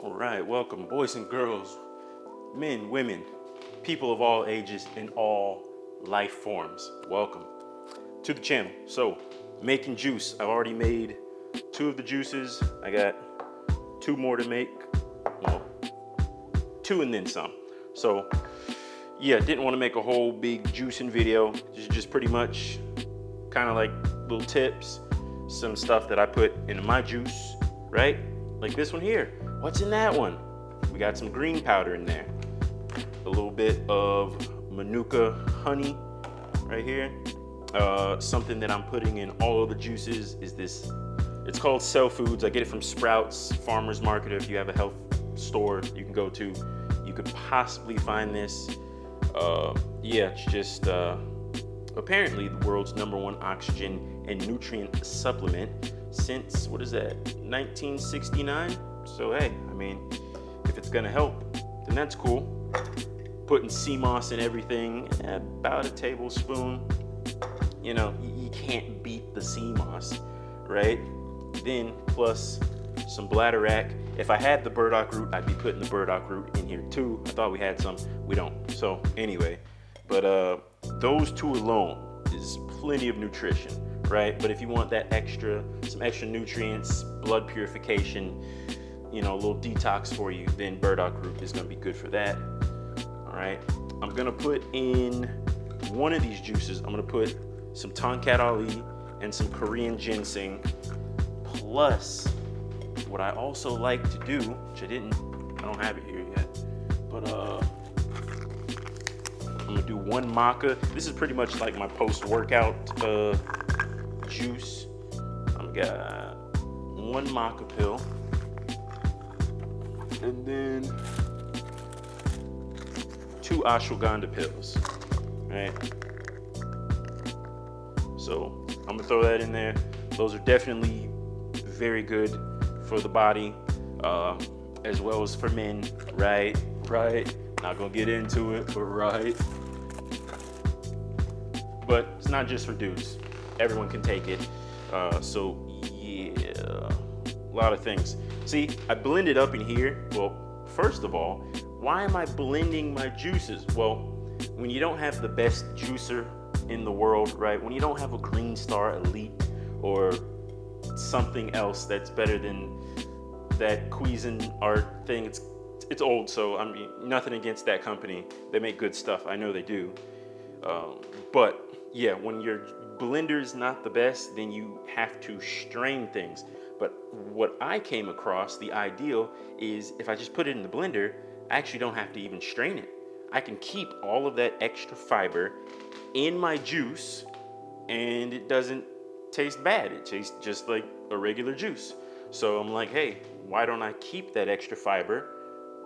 All right, welcome, boys and girls, men, women, people of all ages and all life forms. Welcome to the channel. So, making juice. I've already made 2 of the juices. I got 2 more to make. Well, 2 and then some. So, yeah, didn't want to make a whole big juicing video. Just pretty much kind of like little tips, some stuff that I put into my juice, right? Like this one here. What's in that one? We got some green powder in there. A little bit of Manuka honey right here. Something that I'm putting in all of the juices is this. It's called Cell Foods. I get it from Sprouts Farmers Market. If you have a health store you can go to, you could possibly find this. Yeah, it's just apparently the world's #1 oxygen and nutrient supplement since, what is that, 1969? So hey, I mean, if it's gonna help, then that's cool. Putting sea moss in everything, about a tablespoon. You know, you can't beat the sea moss, right? Then plus some bladderwrack. If I had the burdock root, I'd be putting the burdock root in here too. I thought we had some, we don't. So anyway, but those 2 alone is plenty of nutrition, right? But if you want that some extra nutrients, blood purification, you know, a little detox for you, then burdock root is gonna be good for that. All right, I'm gonna put in one of these juices, I'm gonna put some Tonkat Ali and some Korean ginseng, plus what I also like to do, which I don't have it here yet, but I'm gonna do 1 maca. This is pretty much like my post-workout juice. I've got 1 maca pill, and then 2 ashwagandha pills, right? So I'm gonna throw that in there. Those are definitely very good for the body, as well as for men, right? Not gonna get into it, but right. But it's not just for dudes. Everyone can take it. So yeah, a lot of things. See, I blended up in here. Well, first of all, why am I blending my juices? Well, when you don't have the best juicer in the world, right? When you don't have a Green Star Elite or something else that's better than that Cuisinart thing, it's old, so I mean, nothing against that company. They make good stuff, I know they do. But yeah, when your blender is not the best, then you have to strain things. But what I came across, the ideal is if I just put it in the blender, I actually don't have to even strain it. I can keep all of that extra fiber in my juice and it doesn't taste bad. It tastes just like a regular juice. So I'm like, hey, why don't I keep that extra fiber,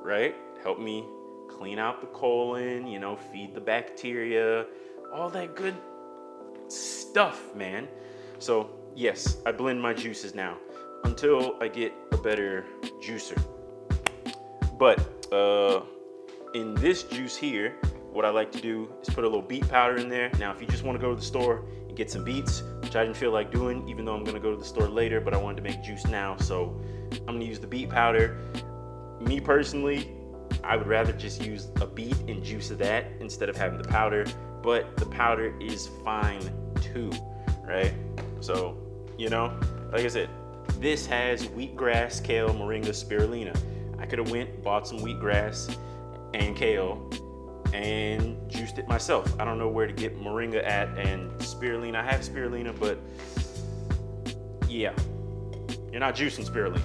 right? Help me clean out the colon, you know, feed the bacteria, all that good stuff, man. So yes, I blend my juices now until I get a better juicer. But in this juice here, what I like to do is put a little beet powder in there. Now, if you just want to go to the store and get some beets, which I didn't feel like doing, even though I'm going to go to the store later, but I wanted to make juice now, so I'm going to use the beet powder. Me personally, I would rather just use a beet and juice of that instead of having the powder, but the powder is fine too, right? So, you know, like I said, this has wheatgrass, kale, moringa, spirulina. I could have bought some wheatgrass and kale and juiced it myself. I don't know where to get moringa at and spirulina. I have spirulina, but yeah, you're not juicing spirulina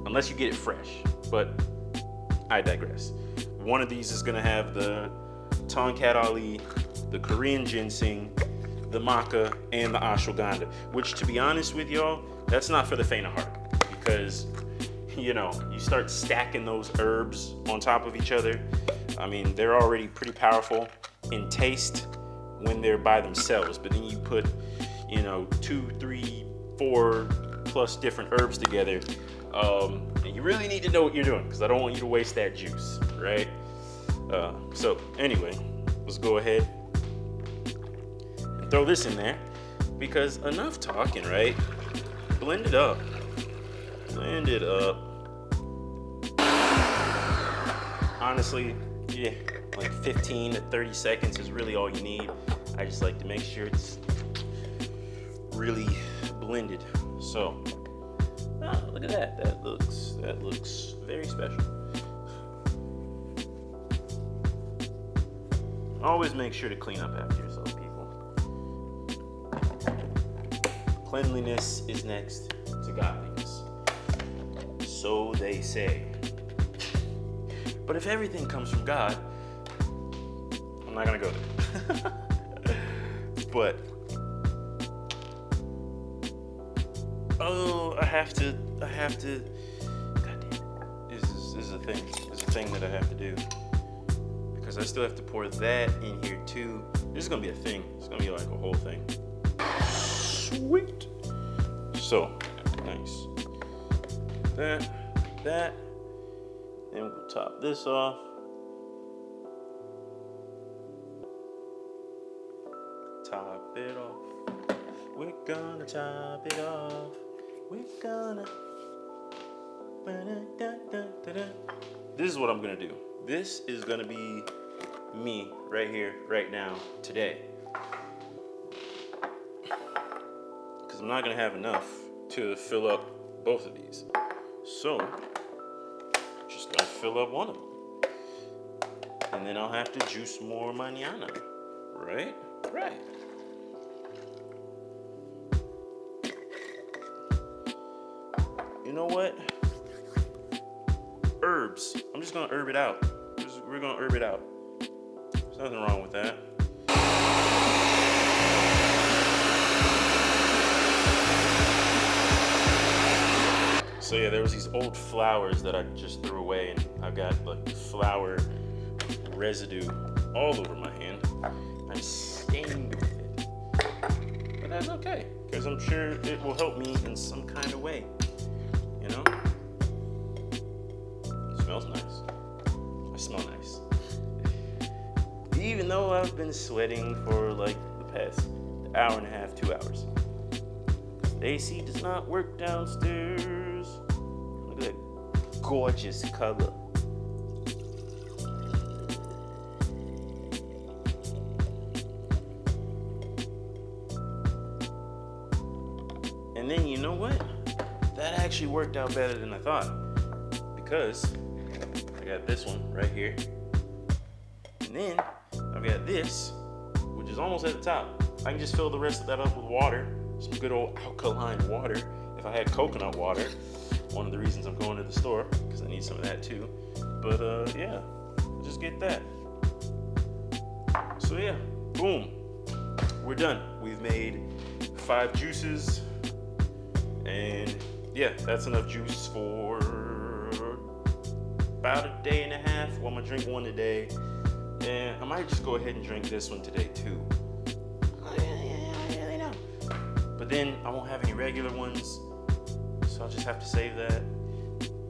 unless you get it fresh, but I digress. One of these is gonna have the Tonkat Ali, the Korean ginseng, the maca, and the ashwagandha, which, to be honest with y'all, that's not for the faint of heart, because you know, you start stacking those herbs on top of each other. I mean, they're already pretty powerful in taste when they're by themselves, but then you put, you know, 2, 3, 4 plus different herbs together, and you really need to know what you're doing, because I don't want you to waste that juice, right? So anyway, let's go ahead and throw this in there, because enough talking, right? Blend it up. Blend it up. honestly, yeah, like 15 to 30 seconds is really all you need. I just like to make sure it's really blended. So, look at that. That looks very special. Always make sure to clean up after yourself, people. Cleanliness is next to godliness. So they say. But if everything comes from God, I'm not gonna go there. But oh, I have to. God damn it! This is a thing. It's a thing that I have to do because I still have to pour that in here too. This is gonna be a thing. It's gonna be like a whole thing. Sweet. So nice. That. Then we'll top this off. Top it off. We're gonna top it off. We're gonna. This is what I'm gonna do. This is gonna be me right here, right now, today. Because I'm not gonna have enough to fill up both of these. So, just gonna fill up one of them. And then I'll have to juice more mañana. Right? Right. You know what? Herbs. I'm just gonna herb it out. We're gonna herb it out. There's nothing wrong with that. So yeah, there was these old flowers that I just threw away, and I got like flour residue all over my hand. I'm stained with it. But that's okay, because I'm sure it will help me in some kind of way. You know? It smells nice. I smell nice. Even though I've been sweating for like the past hour and a half, 2 hours. The AC does not work downstairs. Look at that gorgeous color. And then you know what? That actually worked out better than I thought. Because I got this one right here. And then I've got this, which is almost at the top. I can just fill the rest of that up with water. Some good old alkaline water. If I had coconut water, one of the reasons I'm going to the store, because I need some of that too. But yeah, just get that. So yeah, boom, we're done. We've made 5 juices, and yeah, that's enough juice for about a day and a half. Well, I'm gonna drink one a day, and I might just go ahead and drink this one today too. But then I won't have any regular ones, so I'll just have to save that.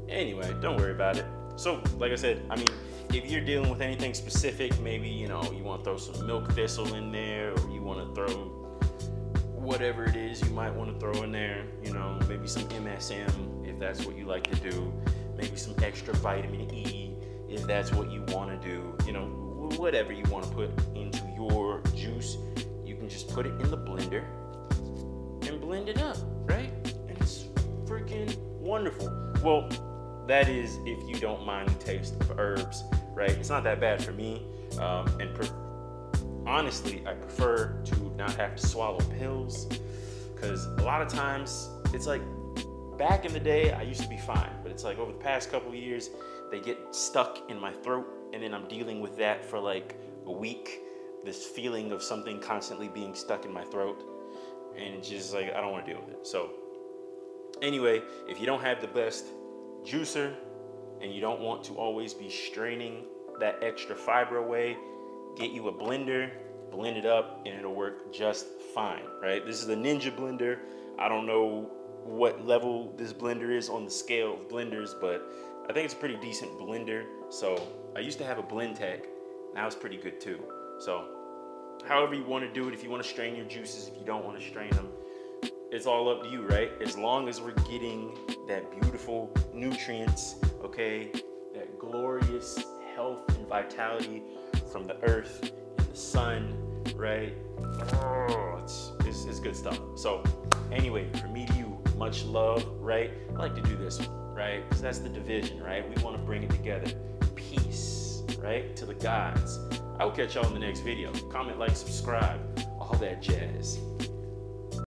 Anyway, don't worry about it. So, like I said, I mean, if you're dealing with anything specific, maybe, you know, you want to throw some milk thistle in there, or you want to throw whatever it is you might want to throw in there, you know, maybe some MSM, if that's what you like to do, maybe some extra vitamin E, if that's what you want to do, you know, whatever you want to put into your juice, you can just put it in the blender and blend it up, right? And it's freaking wonderful. Well, that is if you don't mind the taste of herbs, right? It's not that bad for me. Honestly, I prefer to not have to swallow pills, because a lot of times it's like back in the day I used to be fine, but it's like over the past couple of years they get stuck in my throat, and then I'm dealing with that for like a week, this feeling of something constantly being stuck in my throat. And it's just like, I don't want to deal with it. So anyway, if you don't have the best juicer and you don't want to always be straining that extra fiber away, get you a blender, blend it up, and it'll work just fine, right? This is a Ninja blender. I don't know what level this blender is on the scale of blenders, but I think it's a pretty decent blender. So I used to have a blend tag. Now it's pretty good too. So however you want to do it, if you want to strain your juices, if you don't want to strain them, it's all up to you, right? As long as we're getting that beautiful nutrients, okay, that glorious health and vitality from the earth and the sun, right? Oh, it's good stuff. So anyway, from me to you, much love, right? I like to do this one, right? Because that's the division, right? We want to bring it together. Peace, right? To the gods. I will catch y'all in the next video. Comment, like, subscribe, all that jazz.